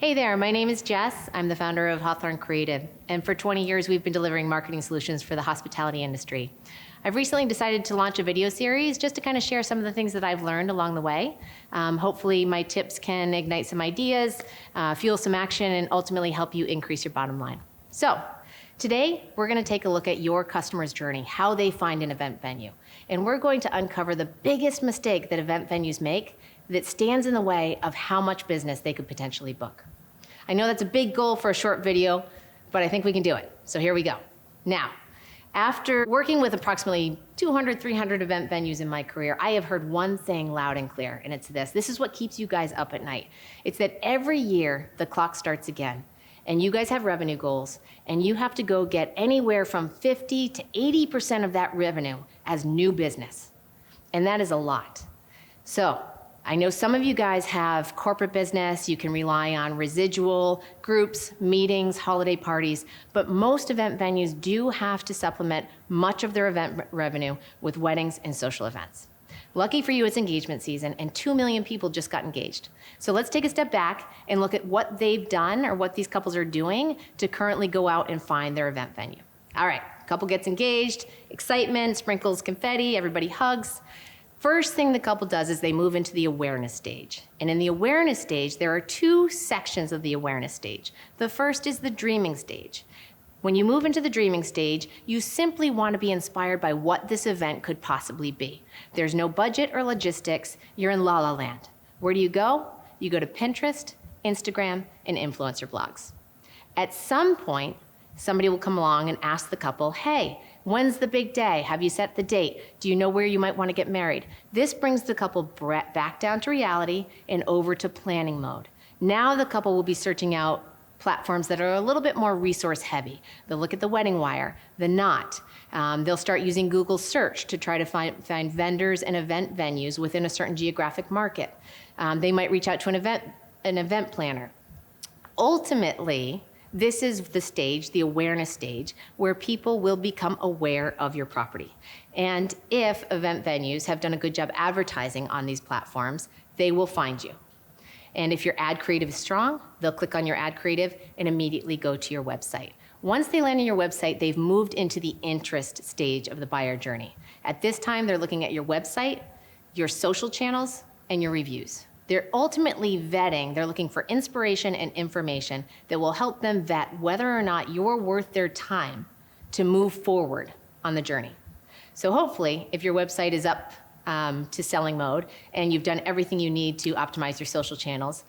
Hey there, my name is Jess. I'm the founder of Hawthorn Creative, and for 20 years we've been delivering marketing solutions for the hospitality industry. I've recently decided to launch a video series just to kind of share some of the things that I've learned along the way. Hopefully my tips can ignite some ideas, fuel some action, and ultimately help you increase your bottom line. So, today we're going to take a look at your customer's journey, how they find an event venue. And we're going to uncover the biggest mistake that event venues make that stands in the way of how much business they could potentially book. I know that's a big goal for a short video, but I think we can do it. So here we go. Now, after working with approximately 200, 300 event venues in my career, I have heard one thing loud and clear, and it's this. This is what keeps you guys up at night. It's that every year the clock starts again, and you guys have revenue goals, and you have to go get anywhere from 50 to 80% of that revenue as new business. And that is a lot. So, I know some of you guys have corporate business, you can rely on residual, groups, meetings, holiday parties, but most event venues do have to supplement much of their event revenue with weddings and social events. Lucky for you, it's engagement season, and 2 million people just got engaged. So let's take a step back and look at what they've done or what these couples are doing to currently go out and find their event venue. All right, couple gets engaged, excitement, sprinkles confetti, everybody hugs. First thing the couple does is they move into the awareness stage. And in the awareness stage, there are two sections of the awareness stage. The first is the dreaming stage. When you move into the dreaming stage, you simply want to be inspired by what this event could possibly be. There's no budget or logistics, you're in la la land. Where do you go? You go to Pinterest, Instagram, and influencer blogs. At some point, somebody will come along and ask the couple, hey, when's the big day? Have you set the date? Do you know where you might want to get married? This brings the couple back down to reality and over to planning mode. Now the couple will be searching out platforms that are a little bit more resource heavy. They'll look at the Wedding Wire, the Knot. They'll start using Google search to try to find vendors and event venues within a certain geographic market. They might reach out to an event planner. Ultimately, this is the stage, the awareness stage, where people will become aware of your property. And if event venues have done a good job advertising on these platforms, they will find you. And if your ad creative is strong, they'll click on your ad creative and immediately go to your website. Once they land on your website, they've moved into the interest stage of the buyer journey. At this time, they're looking at your website, your social channels, and your reviews. They're ultimately vetting, they're looking for inspiration and information that will help them vet whether or not you're worth their time to move forward on the journey. So hopefully, if your website is up to selling mode and you've done everything you need to optimize your social channels,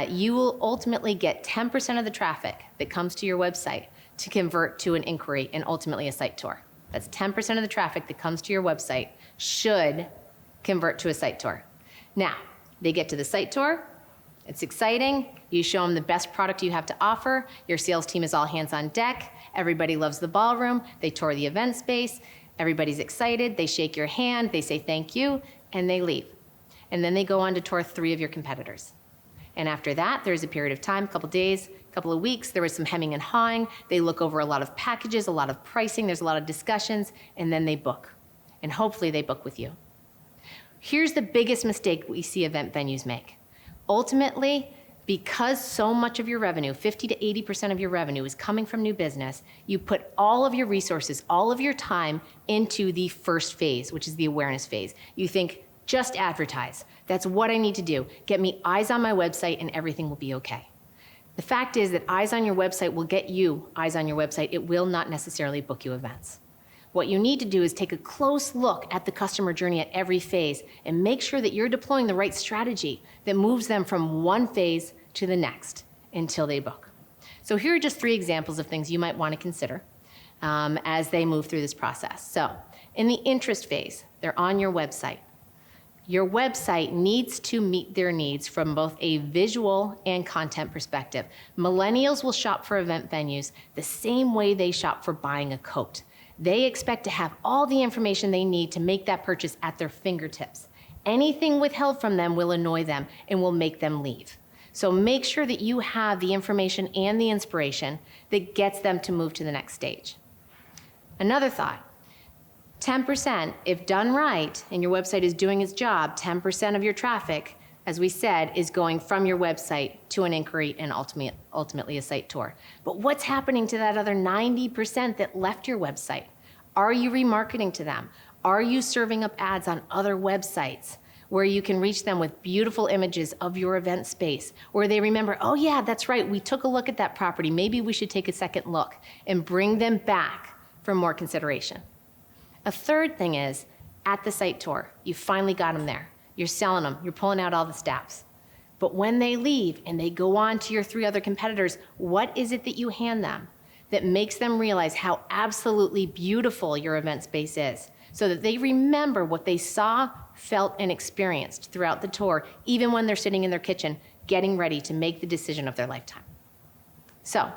you will ultimately get 10% of the traffic that comes to your website to convert to an inquiry and ultimately a site tour. That's 10% of the traffic that comes to your website should convert to a site tour. Now, they get to the site tour, it's exciting, you show them the best product you have to offer, your sales team is all hands on deck, everybody loves the ballroom, they tour the event space, everybody's excited, they shake your hand, they say thank you, and they leave. And then they go on to tour 3 of your competitors. And after that, there's a period of time, a couple days, a couple of weeks, there was some hemming and hawing, they look over a lot of packages, a lot of pricing, there's a lot of discussions, and then they book. And hopefully they book with you. Here's the biggest mistake we see event venues make. Ultimately, because so much of your revenue, 50 to 80% of your revenue is coming from new business, you put all of your resources, all of your time into the first phase, which is the awareness phase. You think, just advertise. That's what I need to do. Get me eyes on my website and everything will be okay. The fact is that eyes on your website will get you eyes on your website. It will not necessarily book you events. What you need to do is take a close look at the customer journey at every phase and make sure that you're deploying the right strategy that moves them from one phase to the next until they book. So here are just 3 examples of things you might want to consider as they move through this process. So in the interest phase, they're on your website. Your website needs to meet their needs from both a visual and content perspective. Millennials will shop for event venues the same way they shop for buying a coat. They expect to have all the information they need to make that purchase at their fingertips. Anything withheld from them will annoy them and will make them leave. So make sure that you have the information and the inspiration that gets them to move to the next stage. Another thought, 10%, if done right and your website is doing its job, 10% of your traffic as we said, is going from your website to an inquiry and ultimately a site tour. But what's happening to that other 90% that left your website? Are you remarketing to them? Are you serving up ads on other websites where you can reach them with beautiful images of your event space, where they remember, oh yeah, that's right, we took a look at that property, maybe we should take a second look, and bring them back for more consideration? A third thing is, at the site tour, you finally got them there. You're selling them, you're pulling out all the stops. But when they leave and they go on to your 3 other competitors, what is it that you hand them that makes them realize how absolutely beautiful your event space is, so that they remember what they saw, felt, and experienced throughout the tour, even when they're sitting in their kitchen, getting ready to make the decision of their lifetime? So,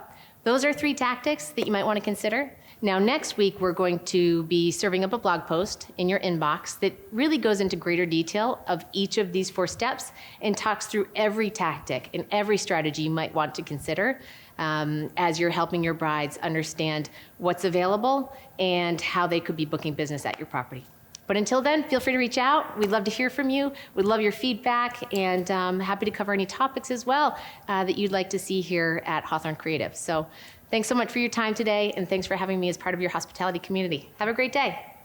those are 3 tactics that you might want to consider. Now, next week, we're going to be serving up a blog post in your inbox that really goes into greater detail of each of these 4 steps and talks through every tactic and every strategy you might want to consider as you're helping your brides understand what's available and how they could be booking business at your property. But until then, feel free to reach out. We'd love to hear from you. We'd love your feedback, and happy to cover any topics as well that you'd like to see here at Hawthorn Creative. So thanks so much for your time today, and thanks for having me as part of your hospitality community. Have a great day.